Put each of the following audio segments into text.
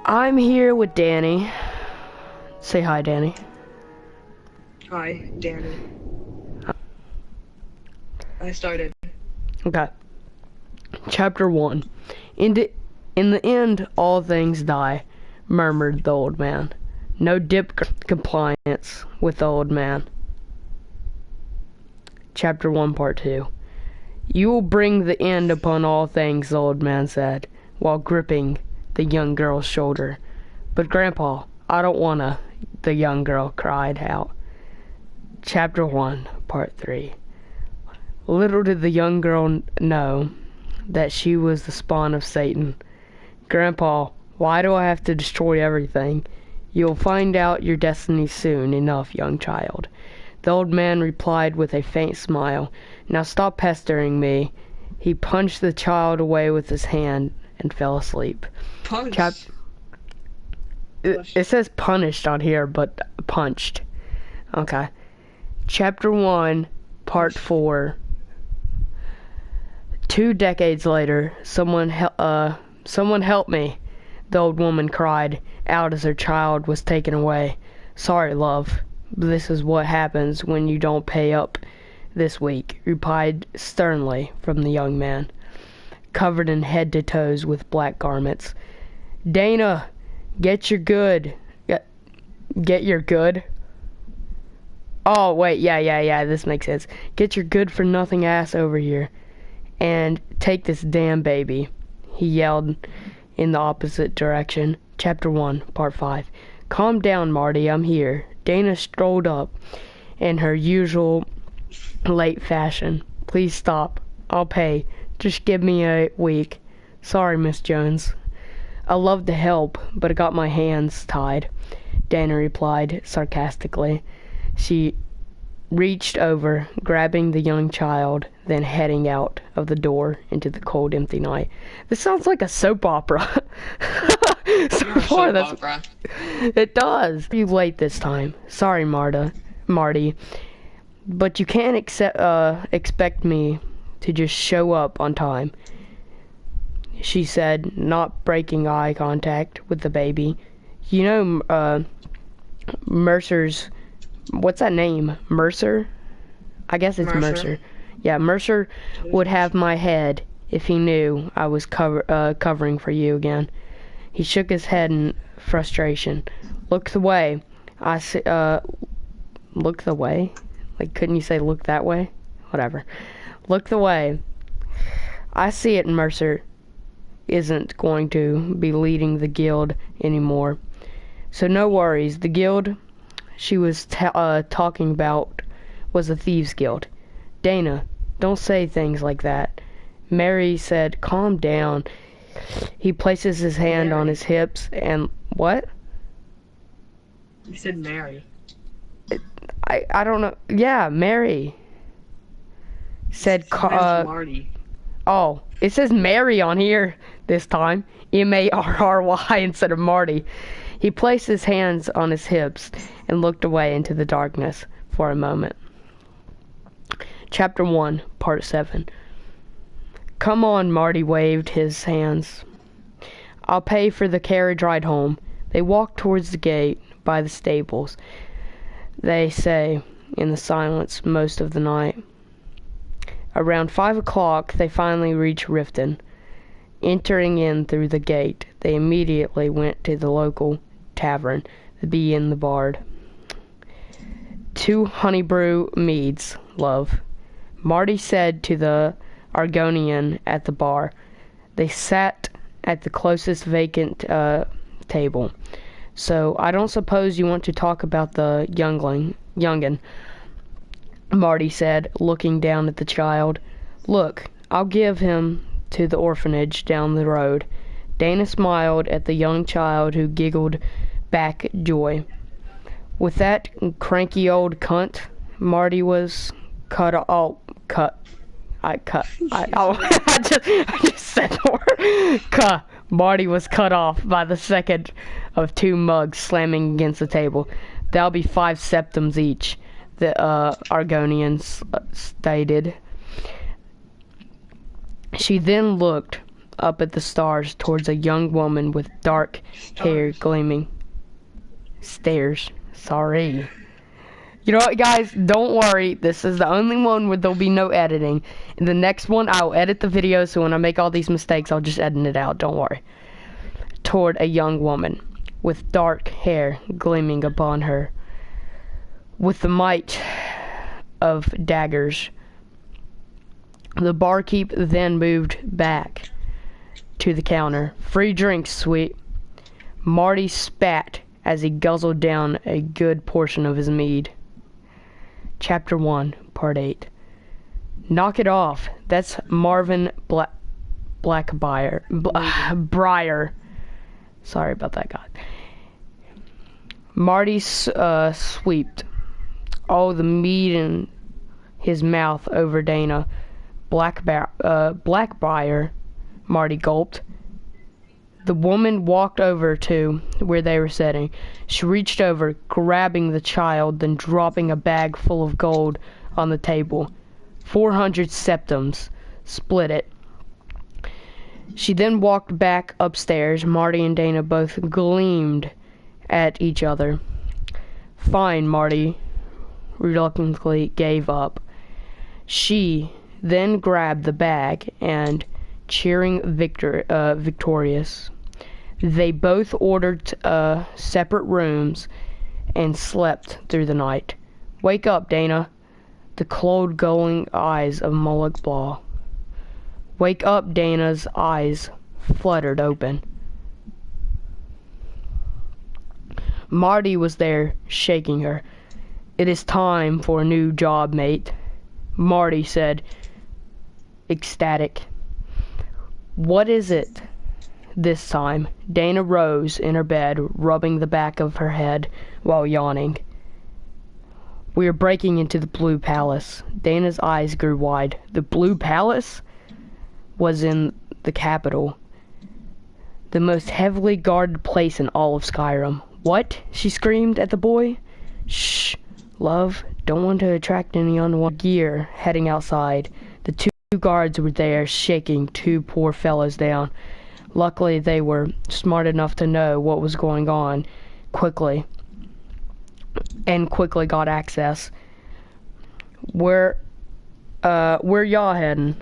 I'm here with Danny. Say hi, Danny. Hi, Danny. I started. Okay. Chapter 1. In the end, all things die, murmured the old man. No compliance with the old man. Chapter 1, Part 2. You will bring the end upon all things, the old man said, while gripping the young girl's shoulder. But Grandpa, I don't wanna, the young girl cried out. Chapter 1, Part 3. Little did the young girl know that she was the spawn of Satan. Grandpa, why do I have to destroy everything? You'll find out your destiny soon enough, young child. The old man replied with a faint smile. Now stop pestering me. He punched the child away with his hand and fell asleep. Punch. It says punished on here, but punched. Okay. Chapter 1, Part 4. 2 decades later, someone help me, the old woman cried out as her child was taken away. Sorry, love. This is what happens when you don't pay up this week, replied sternly from the young man, covered in head to toes with black garments. Dana, get your good. Get your good? Oh, wait, yeah, this makes sense. Get your good-for-nothing ass over here and take this damn baby, he yelled in the opposite direction. Chapter 1, Part 5. Calm down, Marty, I'm here. Dana strolled up in her usual late fashion. Please stop. I'll pay. Just give me a week. Sorry, Miss Jones. I love to help, but I got my hands tied, Dana replied sarcastically. She reached over, grabbing the young child, then heading out of the door into the cold, empty night. This sounds like a soap opera. Opera. It does. You late this time. Sorry, Marty. But you can't expect me to just show up on time, she said, not breaking eye contact with the baby. You know, Mercer's... What's that name? Mercer? I guess it's Mercer. Yeah, Mercer would have my head if he knew I was covering for you again. He shook his head in frustration. Look the way. Look the way? Like, couldn't you say look that way? Whatever. Look the way. I see it, Mercer isn't going to be leading the guild anymore. So no worries. The guild she was talking about was a thieves' guild. Dana, don't say things like that. Mary said, calm down. He places his hand on his hips and... What? You said Mary. I don't know. Yeah, Mary. Said... Marty. Oh, it says Mary on here this time. M-A-R-R-Y instead of Marty. He placed his hands on his hips and looked away into the darkness for a moment. Chapter 1, Part 7. Come on, Marty waved his hands. I'll pay for the carriage ride home. They walked towards the gate by the stables. They say in the silence most of the night. Around 5 o'clock, they finally reached Riften. Entering in through the gate, they immediately went to the local tavern, the Bee in the Bard. 2 honeybrew meads, love, Marty said to the Argonian at the bar. They sat at the closest vacant table. So, I don't suppose you want to talk about the youngin, Marty said, looking down at the child. Look, I'll give him to the orphanage down the road. Dana smiled at the young child who giggled back joy. With that cranky old cunt, Marty was I just said the word. Marty was cut off by the second of 2 mugs slamming against the table. That'll be 5 septums each, the Argonians stated. She then looked up at the stars towards a young woman with dark hair gleaming. Stairs. Sorry. You know what, guys? Don't worry. This is the only one where there'll be no editing. In the next one, I'll edit the video, so when I make all these mistakes, I'll just edit it out. Don't worry. Toward a young woman with dark hair gleaming upon her. With the might of daggers. The barkeep then moved back to the counter. Free drinks, sweet. Marty spat as he guzzled down a good portion of his mead. Chapter 1, Part 8. Knock it off. That's Marvin Briar. Sorry about that, guy. Marty swept all the meat in his mouth over Dana. Blackbriar, Marty gulped. The woman walked over to where they were sitting. She reached over, grabbing the child, then dropping a bag full of gold on the table. 400 septims. Split it. She then walked back upstairs. Marty and Dana both gleamed at each other. Fine, Marty reluctantly gave up. She then grabbed the bag and, cheering victorious, they both ordered separate rooms and slept through the night. Wake up, Dana. The cold, glowing eyes of Moloch Blah. Wake up, Dana's eyes fluttered open. Marty was there, shaking her. It is time for a new job, mate, Marty said, ecstatic. What is it this time? Dana rose in her bed, rubbing the back of her head while yawning. We are breaking into the Blue Palace. Dana's eyes grew wide. The Blue Palace was in the capital, the most heavily guarded place in all of Skyrim. What? She screamed at the boy. Shh, love. Don't want to attract any unwanted gear. Heading outside. The two guards were there, shaking two poor fellows down. Luckily, they were smart enough to know what was going on quickly got access. Where y'all heading?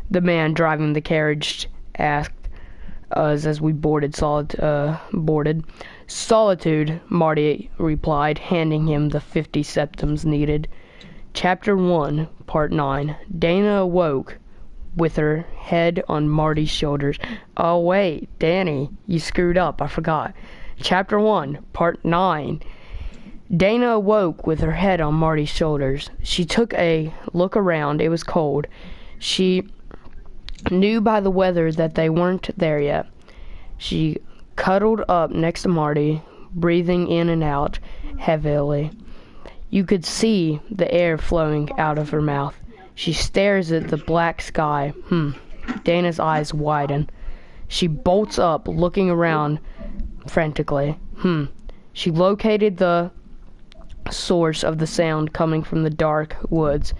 The man driving the carriage asked us as we boarded. Solitude, Marty replied, handing him the 50 septims needed. Chapter 1, Part 9. Dana awoke with her head on Marty's shoulders. Oh wait, Danny, you screwed up, I forgot. Chapter 1, Part 9. Dana awoke with her head on Marty's shoulders. She took a look around. It was cold. She knew by the weather that they weren't there yet. She cuddled up next to Marty, breathing in and out heavily. You could see the air flowing out of her mouth. She stares at the black sky. Dana's eyes widen. She bolts up, looking around frantically. She located the source of the sound coming from the dark woods.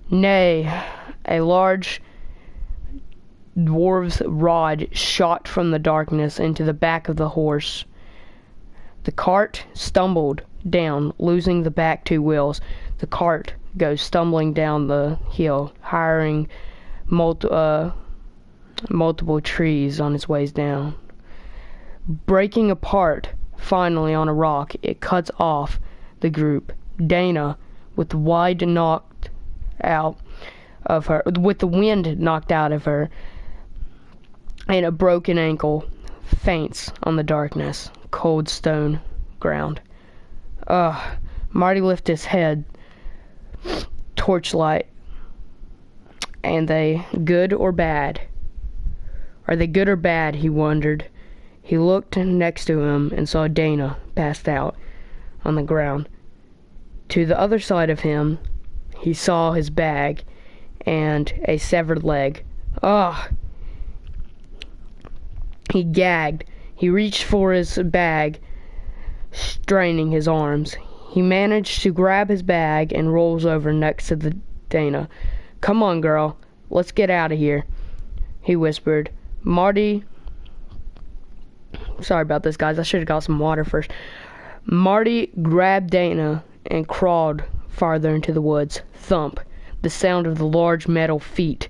Nay, a large dwarf's rod shot from the darkness into the back of the horse. The cart stumbled down, losing the back two wheels. The cart goes stumbling down the hill, hiring multiple trees on its ways down. Breaking apart finally on a rock, it cuts off the group. Dana, with the wind knocked out of her, and a broken ankle, faints on the darkness, cold stone ground. Marty lifted his head. Torchlight. And they good or bad? Are they good or bad? He wondered. He looked next to him and saw Dana passed out on the ground. To the other side of him, he saw his bag and a severed leg. He gagged. He reached for his bag, straining his arms. He managed to grab his bag and rolls over next to the Dana. Come on, girl. Let's get out of here. he whispered. Marty... Sorry about this, guys. I should have got some water first. Marty grabbed Dana and crawled farther into the woods. Thump. The sound of the large metal feet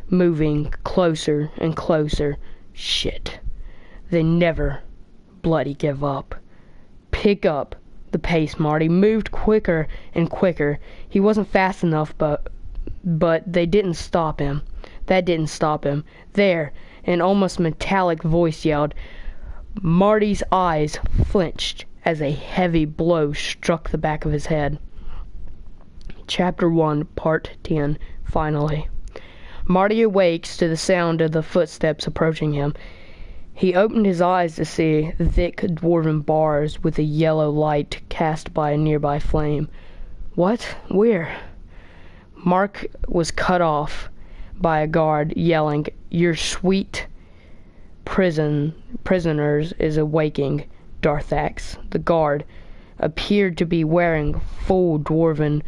moving closer and closer. Shit. They never bloody give up. Pick up the pace, Marty. Moved quicker and quicker. He wasn't fast enough, but they didn't stop him. That didn't stop him. There, an almost metallic voice yelled. Marty's eyes flinched as a heavy blow struck the back of his head. Chapter 1, Part 10, finally. Marty awakes to the sound of the footsteps approaching him. He opened his eyes to see thick dwarven bars with a yellow light cast by a nearby flame. What? Where? Mark was cut off by a guard yelling, Your sweet prisoners is awaking, Darthax. The guard appeared to be wearing full dwarven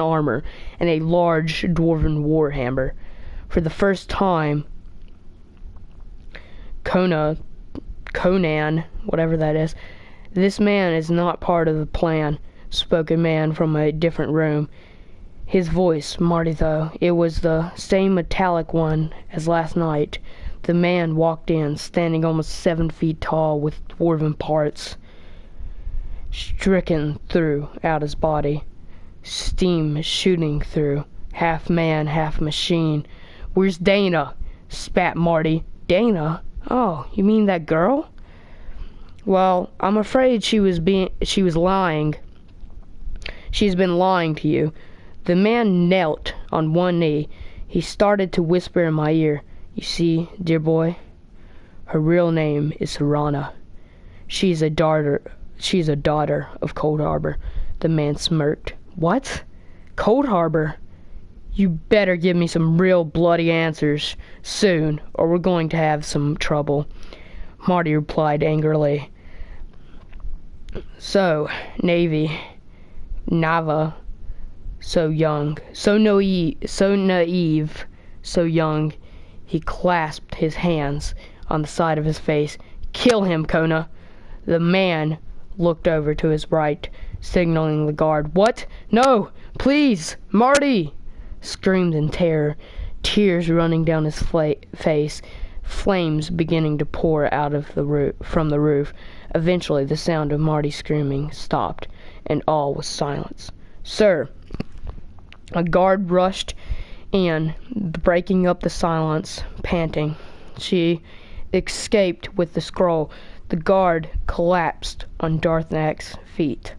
armor and a large dwarven warhammer. For the first time, Conan, whatever that is, this man is not part of the plan, spoke a man from a different room. His voice, Marty though, it was the same metallic one as last night. The man walked in, standing almost 7 feet tall with dwarven parts stricken throughout his body, steam shooting through, half man, half machine. Where's Dana? Spat Marty. Dana? Oh, you mean that girl? Well, I'm afraid she was lying. She's been lying to you. The man knelt on one knee. He started to whisper in my ear. You see, dear boy, her real name is Serana. She's a daughter of Cold Harbor. The man smirked. What? Cold Harbor? You better give me some real bloody answers soon, or we're going to have some trouble, Marty replied angrily. So, Navy, Nava, so young, so naive, so young. He clasped his hands on the side of his face. Kill him, Kona. The man looked over to his right, signaling the guard. What? No! Please! Marty! Screamed in terror, tears running down his face, flames beginning to pour out of from the roof. Eventually, the sound of Marty screaming stopped, and all was silence. Sir! A guard rushed in, breaking up the silence, panting. She escaped with the scroll. The guard collapsed on Darthax's feet.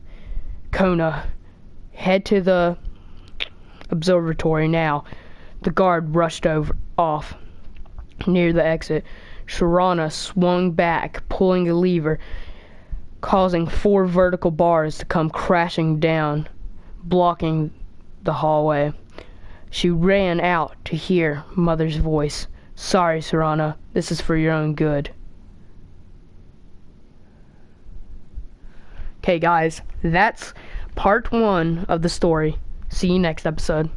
Kona, head to the observatory now. The guard rushed off. Near the exit, Serana swung back, pulling a lever, causing 4 vertical bars to come crashing down, blocking the hallway. She ran out to hear Mother's voice. Sorry, Serana. This is for your own good. Okay, guys, that's part 1 of the story. See you next episode.